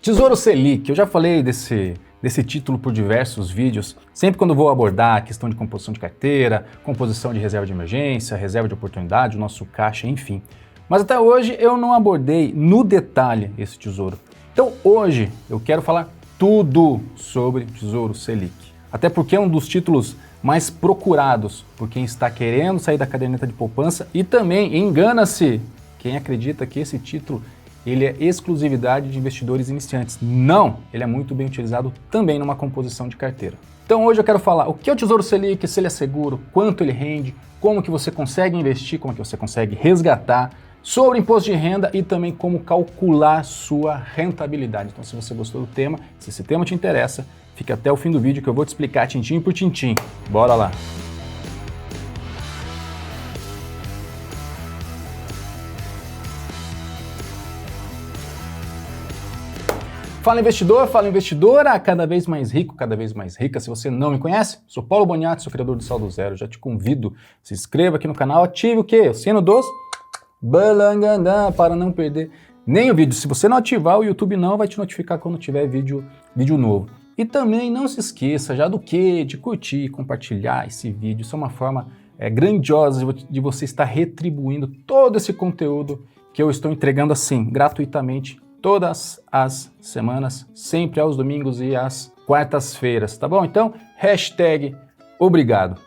Tesouro Selic, eu já falei desse título por diversos vídeos, sempre quando vou abordar a questão de composição de carteira, composição de reserva de emergência, reserva de oportunidade, o nosso caixa, enfim. Mas até hoje eu não abordei no detalhe esse tesouro. Então hoje eu quero falar tudo sobre o Tesouro Selic. Até porque é um dos títulos mais procurados por quem está querendo sair da caderneta de poupança e também engana-se quem acredita que esse título ele é exclusividade de investidores iniciantes. Não, ele é muito bem utilizado também numa composição de carteira. Então hoje eu quero falar o que é o Tesouro Selic, se ele é seguro, quanto ele rende, como que você consegue investir, como que você consegue resgatar, sobre imposto de renda e também como calcular sua rentabilidade. Então se você gostou do tema, se esse tema te interessa, fica até o fim do vídeo que eu vou te explicar tintim por tintim. Bora lá! Fala investidor, fala investidora, cada vez mais rico, cada vez mais rica. Se você não me conhece, sou Paulo Boniati, sou criador do Saldo Zero. Já te convido, se inscreva aqui no canal, ative o quê? O sino dos balangandã para não perder nem o vídeo. Se você não ativar, o YouTube não vai te notificar quando tiver vídeo novo. E também não se esqueça já do quê? De curtir, compartilhar esse vídeo. Isso é uma forma grandiosa de você estar retribuindo todo esse conteúdo que eu estou entregando assim, gratuitamente, todas as semanas, sempre aos domingos e às quartas-feiras, tá bom? Então, hashtag obrigado.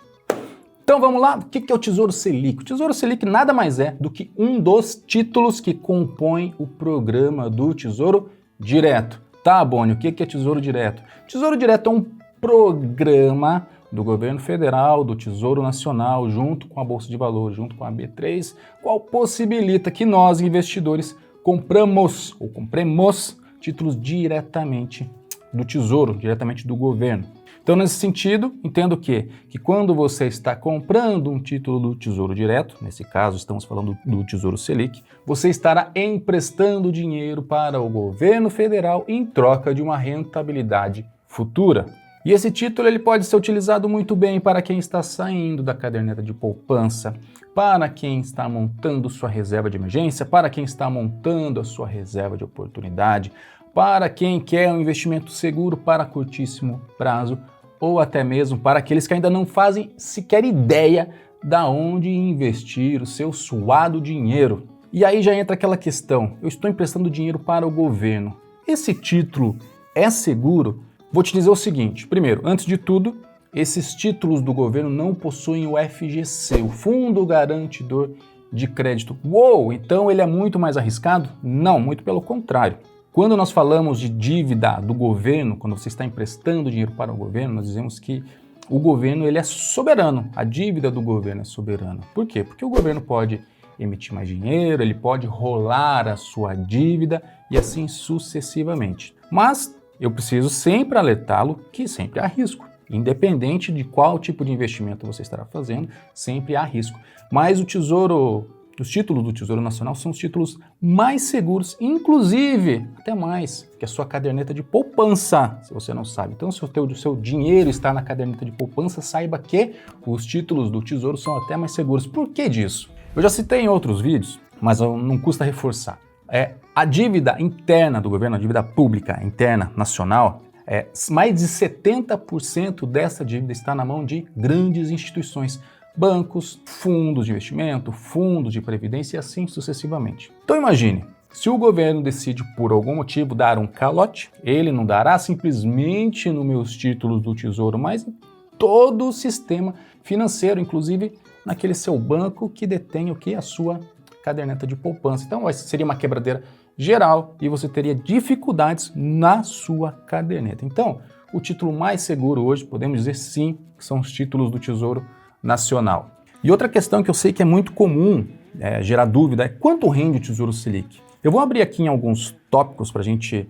Então vamos lá, o que é o Tesouro Selic? O Tesouro Selic nada mais é do que um dos títulos que compõem o programa do Tesouro Direto. Tá, Boni, o que é Tesouro Direto? Tesouro Direto é um programa do governo federal, do Tesouro Nacional, junto com a Bolsa de Valores, junto com a B3, qual possibilita que nós, investidores, compremos títulos diretamente do Tesouro, diretamente do governo. Então, nesse sentido, entendo que quando você está comprando um título do Tesouro Direto, nesse caso estamos falando do Tesouro Selic, você estará emprestando dinheiro para o governo federal em troca de uma rentabilidade futura. E esse título ele pode ser utilizado muito bem para quem está saindo da caderneta de poupança, para quem está montando sua reserva de emergência, para quem está montando a sua reserva de oportunidade, para quem quer um investimento seguro para curtíssimo prazo, ou até mesmo para aqueles que ainda não fazem sequer ideia da onde investir o seu suado dinheiro. E aí já entra aquela questão, eu estou emprestando dinheiro para o governo. Esse título é seguro? Vou te dizer o seguinte, primeiro, antes de tudo, esses títulos do governo não possuem o FGC, o Fundo Garantidor de Crédito. Uou, então ele é muito mais arriscado? Não, muito pelo contrário. Quando nós falamos de dívida do governo, quando você está emprestando dinheiro para o governo, nós dizemos que o governo ele é soberano, a dívida do governo é soberana. Por quê? Porque o governo pode emitir mais dinheiro, ele pode rolar a sua dívida e assim sucessivamente. Mas eu preciso sempre alertá-lo que sempre há risco. Independente de qual tipo de investimento você estará fazendo, sempre há risco. Mas os títulos do Tesouro Nacional são os títulos mais seguros, inclusive, até mais, que a sua caderneta de poupança, se você não sabe. Então, se o seu dinheiro está na caderneta de poupança, saiba que os títulos do Tesouro são até mais seguros. Por que disso? Eu já citei em outros vídeos, mas não custa reforçar. A dívida interna do governo, a dívida pública interna nacional, mais de 70% dessa dívida está na mão de grandes instituições, bancos, fundos de investimento, fundos de previdência e assim sucessivamente. Então imagine, se o governo decide por algum motivo dar um calote, ele não dará simplesmente nos meus títulos do Tesouro, mas em todo o sistema financeiro, inclusive naquele seu banco que detém o que? A sua caderneta de poupança. Então seria uma quebradeira geral e você teria dificuldades na sua caderneta. Então, o título mais seguro hoje, podemos dizer sim, são os títulos do Tesouro Nacional. E outra questão que eu sei que é muito comum gerar dúvida é quanto rende o Tesouro Selic? Eu vou abrir aqui em alguns tópicos para a gente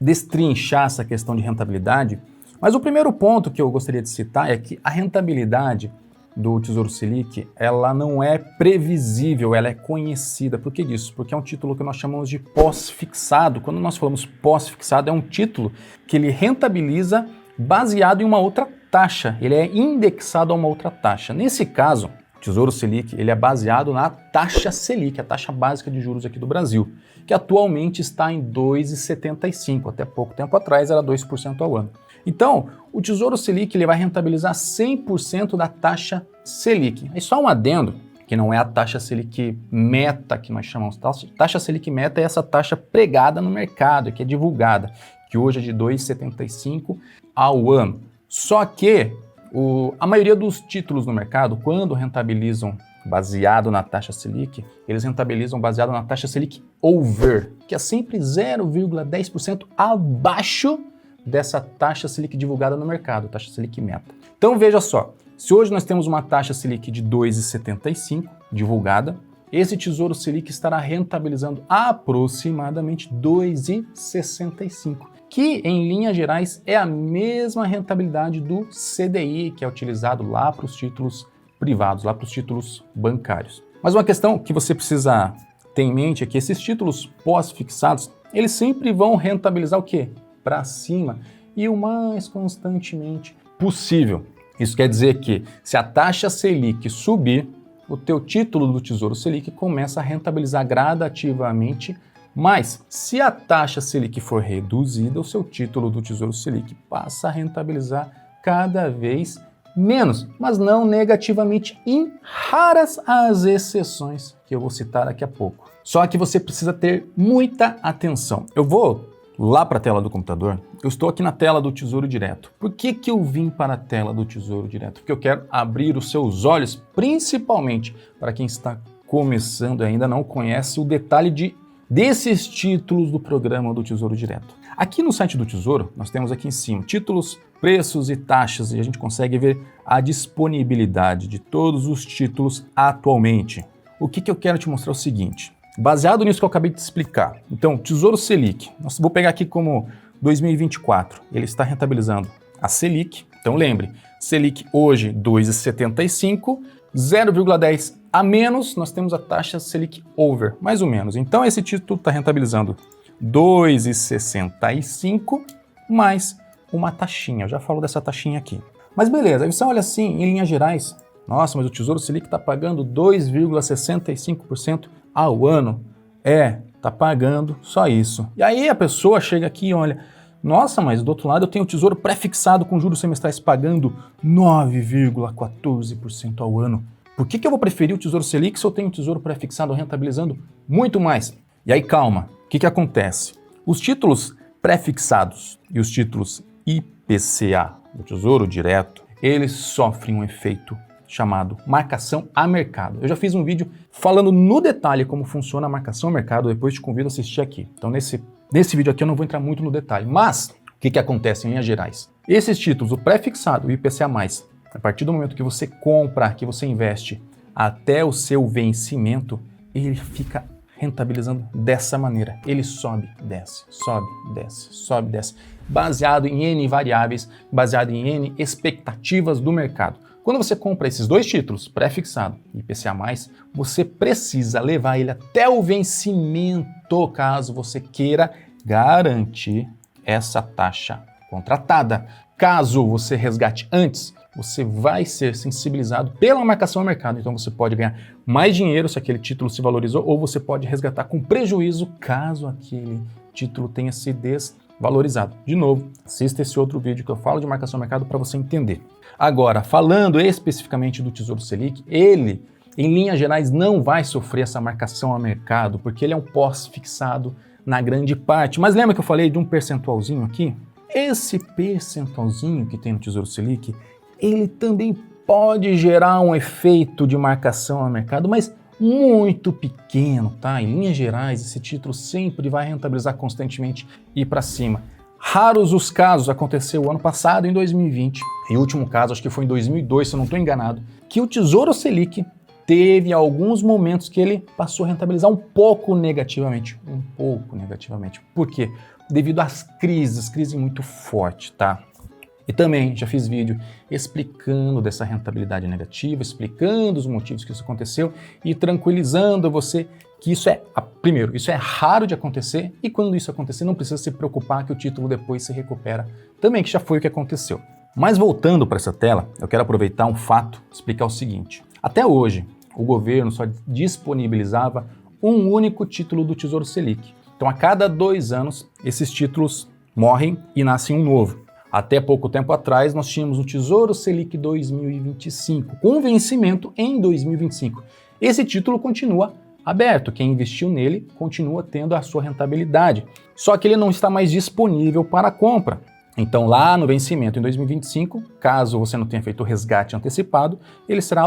destrinchar essa questão de rentabilidade, mas o primeiro ponto que eu gostaria de citar é que a rentabilidade do Tesouro Selic, ela não é previsível, ela é conhecida. Por que disso? Porque é um título que nós chamamos de pós-fixado. Quando nós falamos pós-fixado, é um título que ele rentabiliza baseado em uma outra taxa, ele é indexado a uma outra taxa. Nesse caso, Tesouro Selic, ele é baseado na taxa Selic, a taxa básica de juros aqui do Brasil, que atualmente está em 2,75. Até pouco tempo atrás era 2% ao ano. Então, o Tesouro Selic ele vai rentabilizar 100% da taxa Selic. E só um adendo, que não é a taxa Selic meta que nós chamamos. Taxa Selic meta é essa taxa pregada no mercado, que é divulgada, que hoje é de 2,75 ao ano. Só que a maioria dos títulos no mercado, quando rentabilizam baseado na taxa Selic, eles rentabilizam baseado na taxa Selic over, que é sempre 0,10% abaixo dessa taxa Selic divulgada no mercado, taxa Selic meta. Então veja só, se hoje nós temos uma taxa Selic de 2,75 divulgada, esse Tesouro Selic estará rentabilizando aproximadamente 2,65, que em linhas gerais é a mesma rentabilidade do CDI, que é utilizado lá para os títulos privados, lá para os títulos bancários. Mas uma questão que você precisa ter em mente é que esses títulos pós-fixados, eles sempre vão rentabilizar o quê? Para cima e o mais constantemente possível. Isso quer dizer que se a taxa Selic subir, o teu título do Tesouro Selic começa a rentabilizar gradativamente, mas se a taxa Selic for reduzida, o seu título do Tesouro Selic passa a rentabilizar cada vez menos, mas não negativamente, em raras as exceções que eu vou citar daqui a pouco. Só que você precisa ter muita atenção. Eu vou lá para a tela do computador, eu estou aqui na tela do Tesouro Direto. Por que eu vim para a tela do Tesouro Direto? Porque eu quero abrir os seus olhos, principalmente para quem está começando e ainda não conhece o detalhe desses títulos do programa do Tesouro Direto. Aqui no site do Tesouro, nós temos aqui em cima títulos, preços e taxas, e a gente consegue ver a disponibilidade de todos os títulos atualmente. O que eu quero te mostrar é o seguinte, baseado nisso que eu acabei de te explicar. Então, Tesouro Selic, vou pegar aqui como 2024, ele está rentabilizando a Selic. Então lembre, Selic hoje 2,75, 0,10 a menos, nós temos a taxa Selic over, mais ou menos. Então esse título está rentabilizando 2,65 mais uma taxinha. Eu já falo dessa taxinha aqui. Mas beleza, aí você olha assim, em linhas gerais, nossa, mas o Tesouro Selic está pagando 2,65% ao ano. Está pagando só isso. E aí a pessoa chega aqui e olha, nossa, mas do outro lado eu tenho o Tesouro pré-fixado com juros semestrais pagando 9,14% ao ano. Por que eu vou preferir o Tesouro Selic se eu tenho o Tesouro pré-fixado rentabilizando muito mais? E aí calma, o que acontece? Os títulos pré-fixados e os títulos IPCA do Tesouro Direto, eles sofrem um efeito chamado marcação a mercado. Eu já fiz um vídeo falando no detalhe como funciona a marcação a mercado, depois te convido a assistir aqui. Então nesse vídeo aqui eu não vou entrar muito no detalhe, mas o que acontece em linhas gerais? Esses títulos, o pré-fixado e o IPCA+, a partir do momento que você compra, que você investe, até o seu vencimento, ele fica rentabilizando dessa maneira. Ele sobe, desce, sobe, desce, sobe, desce, baseado em N variáveis, baseado em N expectativas do mercado. Quando você compra esses dois títulos, pré-fixado e IPCA+, você precisa levar ele até o vencimento, caso você queira garantir essa taxa contratada. Caso você resgate antes, você vai ser sensibilizado pela marcação ao mercado. Então você pode ganhar mais dinheiro se aquele título se valorizou, ou você pode resgatar com prejuízo caso aquele título tenha se desvalorizado. De novo, assista esse outro vídeo que eu falo de marcação ao mercado para você entender. Agora, falando especificamente do Tesouro Selic, ele, em linhas gerais, não vai sofrer essa marcação ao mercado, porque ele é um pós-fixado na grande parte. Mas lembra que eu falei de um percentualzinho aqui? Esse percentualzinho que tem no Tesouro Selic, ele também pode gerar um efeito de marcação ao mercado, mas muito pequeno, tá? Em linhas gerais, esse título sempre vai rentabilizar constantemente e ir para cima. Raros os casos, aconteceu ano passado, em 2020, e o último caso, acho que foi em 2002, se eu não estou enganado, que o Tesouro Selic teve alguns momentos que ele passou a rentabilizar um pouco negativamente. Por quê? Devido às crises muito forte, tá? E também já fiz vídeo explicando dessa rentabilidade negativa, explicando os motivos que isso aconteceu e tranquilizando você que primeiro, isso é raro de acontecer, e quando isso acontecer não precisa se preocupar que o título depois se recupera também, que já foi o que aconteceu. Mas voltando para essa tela, eu quero aproveitar um fato e explicar o seguinte. Até hoje, o governo só disponibilizava um único título do Tesouro Selic. Então, a cada 2 anos, esses títulos morrem e nasce um novo. Até pouco tempo atrás, nós tínhamos o Tesouro Selic 2025, com vencimento em 2025. Esse título continua aberto, quem investiu nele continua tendo a sua rentabilidade, só que ele não está mais disponível para compra. Então, lá no vencimento em 2025, caso você não tenha feito o resgate antecipado, ele será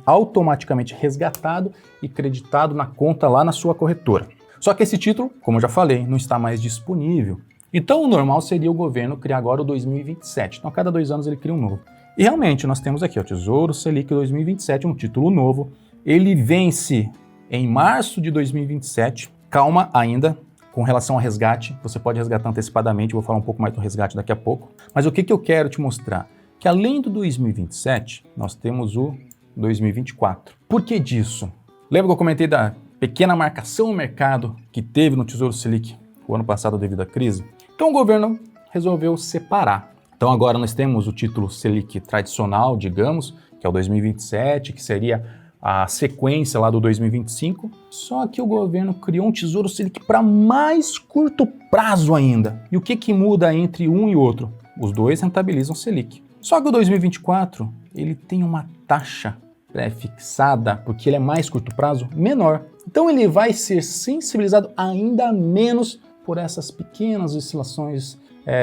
automaticamente resgatado e creditado na conta lá na sua corretora. Só que esse título, como eu já falei, não está mais disponível. Então, o normal seria o governo criar agora o 2027. Então, a cada 2 anos ele cria um novo. E realmente, nós temos aqui o Tesouro Selic 2027, um título novo. Ele vence em março de 2027. Calma ainda com relação ao resgate. Você pode resgatar antecipadamente, vou falar um pouco mais do resgate daqui a pouco. Mas o que eu quero te mostrar? Que além do 2027, nós temos o 2024. Por que disso? Lembra que eu comentei da pequena marcação no mercado que teve no Tesouro Selic o ano passado devido à crise? Então o governo resolveu separar. Então agora nós temos o título Selic tradicional, digamos, que é o 2027, que seria a sequência lá do 2025, só que o governo criou um Tesouro Selic para mais curto prazo ainda. E o que muda entre um e outro? Os dois rentabilizam Selic. Só que o 2024, ele tem uma taxa pré-fixada, porque ele é mais curto prazo, menor. Então ele vai ser sensibilizado ainda menos por essas pequenas oscilações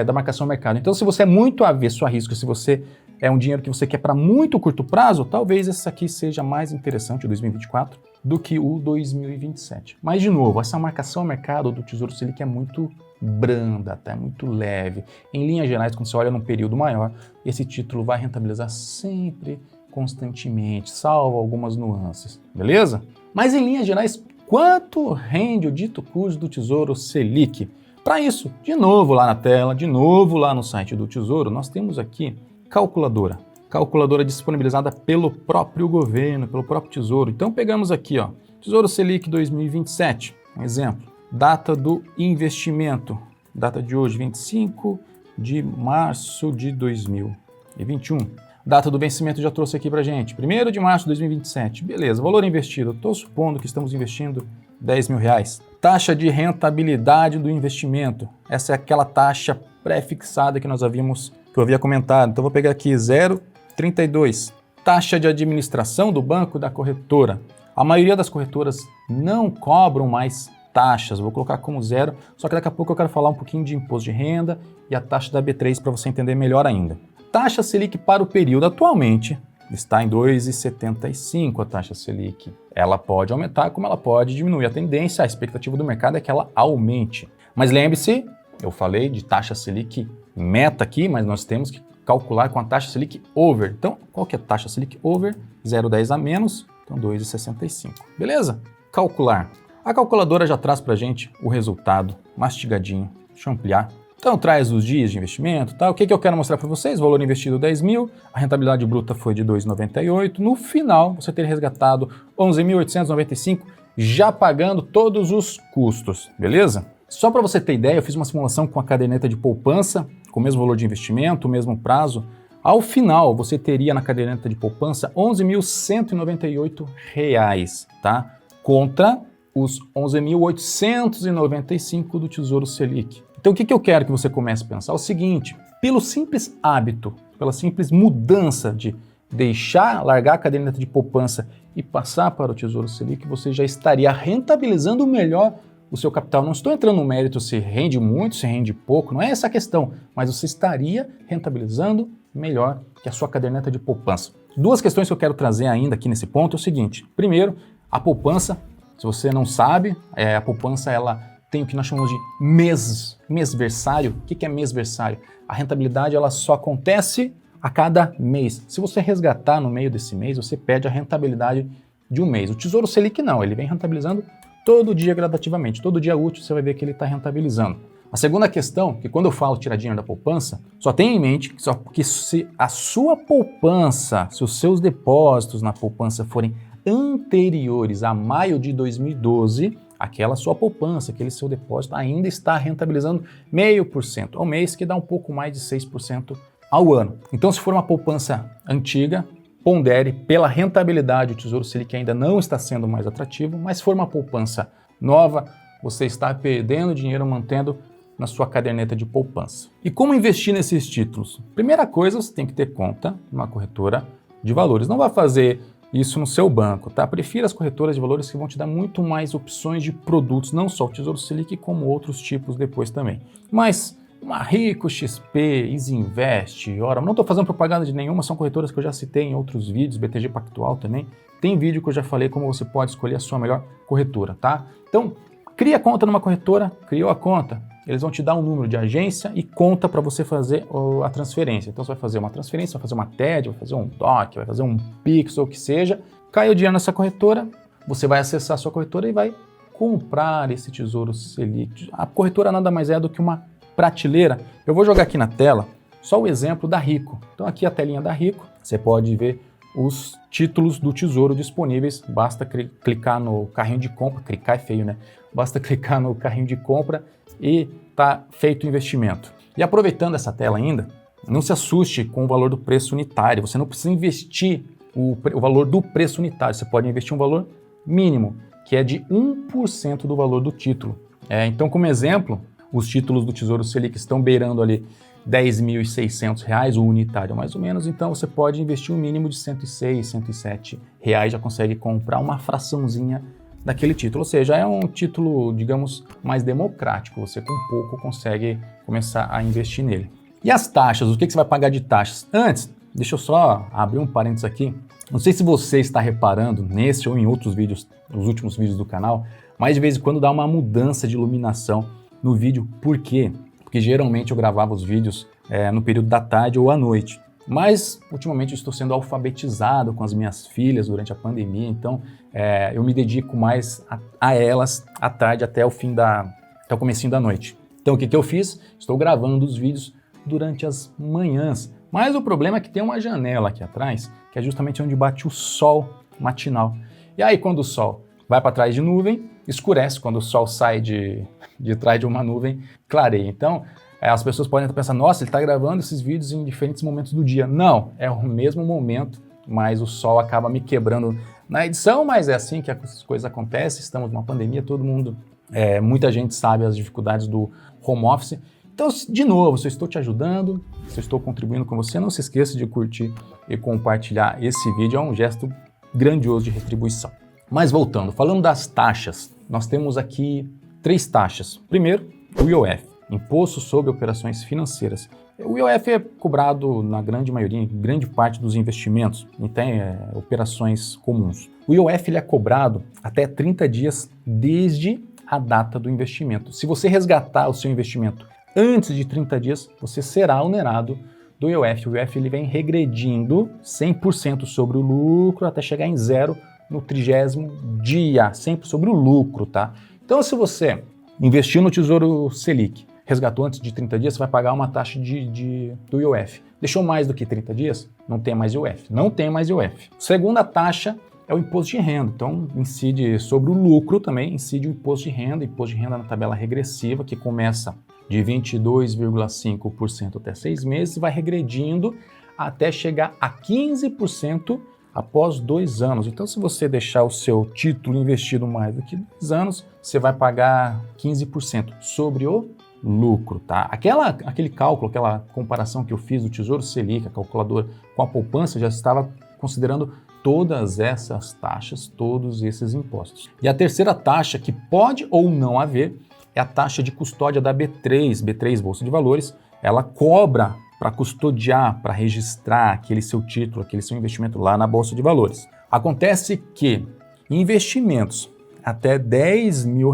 da marcação ao mercado. Então se você é muito avesso a risco, se você é um dinheiro que você quer para muito curto prazo, talvez esse aqui seja mais interessante, o 2024, do que o 2027. Mas, de novo, essa marcação ao mercado do Tesouro Selic é muito branda, tá? É muito leve. Em linhas gerais, quando você olha num período maior, esse título vai rentabilizar sempre, constantemente, salvo algumas nuances, beleza? Mas, em linhas gerais, quanto rende o dito curso do Tesouro Selic? Para isso, de novo lá na tela, de novo lá no site do Tesouro, nós temos aqui calculadora disponibilizada pelo próprio governo, pelo próprio Tesouro. Então pegamos aqui, ó, Tesouro Selic 2027, um exemplo, data do investimento, data de hoje, 25 de março de 2021. Data do vencimento já trouxe aqui pra gente, 1º de março de 2027, beleza, valor investido, estou supondo que estamos investindo R$10.000. Taxa de rentabilidade do investimento, essa é aquela taxa pré-fixada que eu havia comentado. Então vou pegar aqui 0,32. Taxa de administração do banco da corretora. A maioria das corretoras não cobram mais taxas, vou colocar como 0, só que daqui a pouco eu quero falar um pouquinho de imposto de renda e a taxa da B3 para você entender melhor ainda. Taxa Selic para o período atualmente está em 2,75 a taxa Selic. Ela pode aumentar como ela pode diminuir. A tendência, a expectativa do mercado é que ela aumente. Mas lembre-se, eu falei de taxa Selic meta aqui, mas nós temos que calcular com a taxa Selic over. Então, qual que é a taxa Selic over? 0,10 a menos, então 2,65. Beleza? Calcular. A calculadora já traz para a gente o resultado mastigadinho. Deixa eu ampliar. Então, traz os dias de investimento, tá? O que eu quero mostrar para vocês? Valor investido 10.000, a rentabilidade bruta foi de 2,98. No final, você ter resgatado 11.895, já pagando todos os custos, beleza? Só para você ter ideia, eu fiz uma simulação com a caderneta de poupança, com o mesmo valor de investimento, o mesmo prazo. Ao final, você teria na caderneta de poupança R$ 11.198, tá? Contra os 11.895 do Tesouro Selic. Então o que eu quero que você comece a pensar? É o seguinte, pelo simples hábito, pela simples mudança de largar a caderneta de poupança e passar para o Tesouro Selic, você já estaria rentabilizando melhor o seu capital. Não estou entrando no mérito se rende muito, se rende pouco, não é essa a questão, mas você estaria rentabilizando melhor que a sua caderneta de poupança. 2 questões que eu quero trazer ainda aqui nesse ponto é o seguinte, primeiro, a poupança, se você não sabe, a poupança ela tem o que nós chamamos de mêsversário. O que é mêsversário? A rentabilidade ela só acontece a cada mês. Se você resgatar no meio desse mês, você perde a rentabilidade de um mês. O Tesouro Selic não, ele vem rentabilizando todo dia gradativamente. Todo dia útil você vai ver que ele está rentabilizando. A segunda questão, que quando eu falo tirar dinheiro da poupança, só tenha em mente que se a sua poupança, se os seus depósitos na poupança forem anteriores a maio de 2012, aquela sua poupança, aquele seu depósito ainda está rentabilizando 0,5% ao mês, que dá um pouco mais de 6% ao ano. Então, se for uma poupança antiga, pondere pela rentabilidade, o Tesouro Selic ainda não está sendo mais atrativo, mas se for uma poupança nova, você está perdendo dinheiro mantendo na sua caderneta de poupança. E como investir nesses títulos? Primeira coisa, você tem que ter conta numa corretora de valores. Não vai fazer isso no seu banco, tá? Prefira as corretoras de valores que vão te dar muito mais opções de produtos, não só o Tesouro Selic, como outros tipos depois também. Mas uma Rico, XP, Isinvest, Ora, não estou fazendo propaganda de nenhuma, são corretoras que eu já citei em outros vídeos, BTG Pactual também. Tem vídeo que eu já falei como você pode escolher a sua melhor corretora, tá? Então, cria conta numa corretora, criou a conta, eles vão te dar um número de agência e conta para você fazer a transferência. Então você vai fazer uma transferência, vai fazer uma TED, vai fazer um DOC, vai fazer um Pix ou o que seja. Cai o dinheiro nessa corretora, você vai acessar a sua corretora e vai comprar esse Tesouro Selic. A corretora nada mais é do que uma prateleira. Eu vou jogar aqui na tela só o exemplo da Rico. Então aqui a telinha da Rico, você pode ver os títulos do Tesouro disponíveis, basta clicar no carrinho de compra, clicar é feio, né? Basta clicar no carrinho de compra e tá feito o investimento. E aproveitando essa tela ainda, não se assuste com o valor do preço unitário, você não precisa investir o valor do preço unitário, você pode investir um valor mínimo, que é de 1% do valor do título. Então, como exemplo, os títulos do Tesouro Selic estão beirando ali R$10.600, o unitário mais ou menos, então você pode investir um mínimo de R$106, R$107, já consegue comprar uma fraçãozinha daquele título, ou seja, é um título, digamos, mais democrático, você com pouco consegue começar a investir nele. E as taxas, o que você vai pagar de taxas? Antes, deixa eu só abrir um parênteses aqui, não sei se você está reparando nesse ou em outros vídeos, nos últimos vídeos do canal, mas de vez em quando dá uma mudança de iluminação no vídeo. Por quê? Porque geralmente eu gravava os vídeos no período da tarde ou à noite. Mas, ultimamente, eu estou sendo alfabetizado com as minhas filhas durante a pandemia, então eu me dedico mais a elas à tarde até o comecinho da noite. Então, o que eu fiz? Estou gravando os vídeos durante as manhãs. Mas o problema é que tem uma janela aqui atrás, que é justamente onde bate o sol matinal. E aí, quando o sol vai para trás de nuvem, escurece. Quando o sol sai de trás de uma nuvem, clareia. Então, as pessoas podem pensar, nossa, ele está gravando esses vídeos em diferentes momentos do dia. Não, é o mesmo momento, mas o sol acaba me quebrando na edição, mas é assim que as coisas acontecem, estamos numa pandemia, todo mundo, muita gente sabe as dificuldades do home office. Então, de novo, se eu estou te ajudando, se eu estou contribuindo com você, não se esqueça de curtir e compartilhar esse vídeo, é um gesto grandioso de retribuição. Mas voltando, falando das taxas, nós temos aqui 3 taxas. Primeiro, o IOF. Imposto sobre Operações Financeiras. O IOF é cobrado na grande maioria, em grande parte dos investimentos, e tem operações comuns. O IOF ele é cobrado até 30 dias desde a data do investimento. Se você resgatar o seu investimento antes de 30 dias, você será onerado do IOF. O IOF ele vem regredindo 100% sobre o lucro até chegar em zero no 30º dia, sempre sobre o lucro, tá? Então, se você investiu no Tesouro Selic, resgatou antes de 30 dias, você vai pagar uma taxa do IOF. Deixou mais do que 30 dias? Não tem mais IOF. Não tem mais IOF. Segunda taxa é o imposto de renda. Então, incide sobre o lucro também, incide o imposto de renda na tabela regressiva, que começa de 22,5% até 6 meses e vai regredindo até chegar a 15% após 2 anos. Então, se você deixar o seu título investido mais do que 2 anos, você vai pagar 15% sobre o lucro, tá? Aquele cálculo, aquela comparação que eu fiz do Tesouro Selic, a calculadora com a poupança, já estava considerando todas essas taxas, todos esses impostos. E a terceira taxa que pode ou não haver é a taxa de custódia da B3 Bolsa de Valores. Ela cobra para custodiar, para registrar aquele seu título, aquele seu investimento lá na Bolsa de Valores. Acontece que investimentos até R$10 mil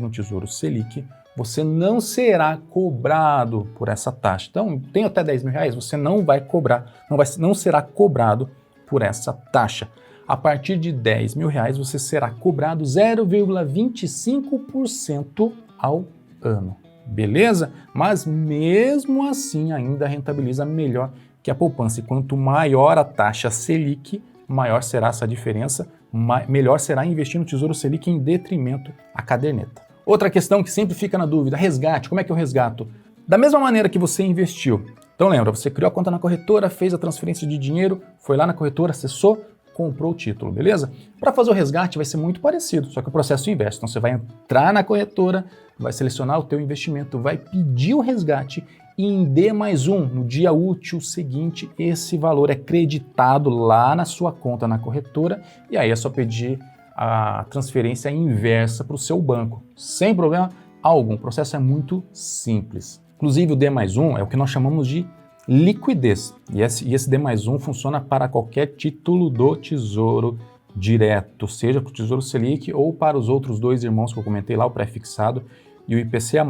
no Tesouro Selic, você não será cobrado por essa taxa. Então, tem até R$10 mil, você não vai cobrar, não será cobrado por essa taxa. A partir de R$10 mil, você será cobrado 0,25% ao ano. Beleza? Mas mesmo assim ainda rentabiliza melhor que a poupança. E quanto maior a taxa Selic, maior será essa diferença, melhor será investir no Tesouro Selic em detrimento à caderneta. Outra questão que sempre fica na dúvida, resgate, como é que eu resgato? Da mesma maneira que você investiu Então lembra, você criou a conta na corretora, fez a transferência de dinheiro, foi lá na corretora, acessou, comprou o título, beleza? Para fazer o resgate vai ser muito parecido, só que o processo é inverso. Então você vai entrar na corretora, vai selecionar o teu investimento, vai pedir o resgate e em D+1, no dia útil seguinte, esse valor é creditado lá na sua conta na corretora e aí é só pedir a transferência inversa para o seu banco, sem problema algum. O processo é muito simples. Inclusive o D+1 é o que nós chamamos de liquidez. E esse D+1 funciona para qualquer título do Tesouro Direto, seja para o Tesouro Selic ou para os outros dois irmãos que eu comentei lá, o pré-fixado e o IPCA+.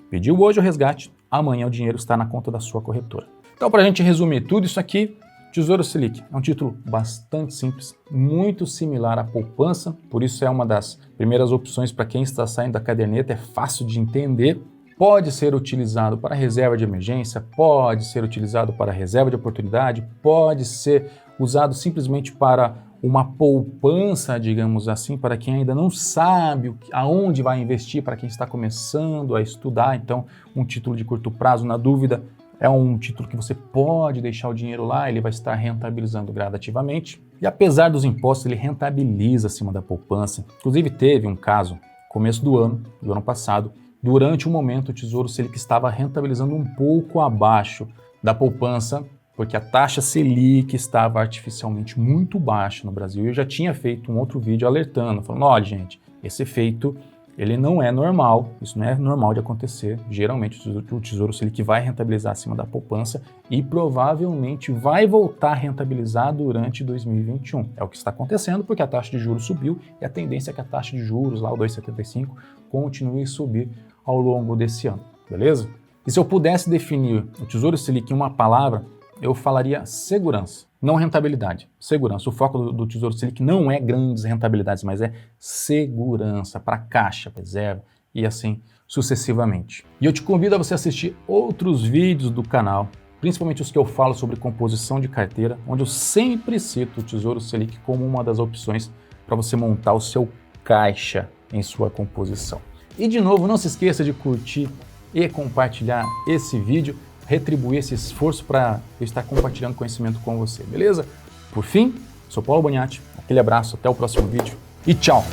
Pediu hoje o resgate, amanhã o dinheiro está na conta da sua corretora. Então, para a gente resumir tudo isso aqui, Tesouro Selic é um título bastante simples, muito similar à poupança, por isso é uma das primeiras opções para quem está saindo da caderneta, é fácil de entender. Pode ser utilizado para reserva de emergência, pode ser utilizado para reserva de oportunidade, pode ser usado simplesmente para uma poupança, digamos assim, para quem ainda não sabe aonde vai investir, para quem está começando a estudar. Então, um título de curto prazo, na dúvida, é um título que você pode deixar o dinheiro lá, ele vai estar rentabilizando gradativamente. E apesar dos impostos, ele rentabiliza acima da poupança. Inclusive, teve um caso, começo do ano passado, durante um momento, o Tesouro Selic estava rentabilizando um pouco abaixo da poupança, porque a taxa Selic estava artificialmente muito baixa no Brasil. Eu já tinha feito um outro vídeo alertando, falando, olha gente, esse efeito ele não é normal, isso não é normal de acontecer. Geralmente o Tesouro Selic vai rentabilizar acima da poupança e provavelmente vai voltar a rentabilizar durante 2021. É o que está acontecendo porque a taxa de juros subiu e a tendência é que a taxa de juros, lá o 2,75, continue a subir ao longo desse ano, beleza? E se eu pudesse definir o Tesouro Selic em uma palavra, eu falaria segurança, não rentabilidade. Segurança. O foco do Tesouro Selic não é grandes rentabilidades, mas é segurança para caixa, reserva e assim sucessivamente. E eu te convido a você assistir outros vídeos do canal, principalmente os que eu falo sobre composição de carteira, onde eu sempre cito o Tesouro Selic como uma das opções para você montar o seu caixa em sua composição. E de novo, não se esqueça de curtir e compartilhar esse vídeo, retribuir esse esforço para eu estar compartilhando conhecimento com você, beleza? Por fim, sou Paulo Boniati, aquele abraço, até o próximo vídeo e tchau!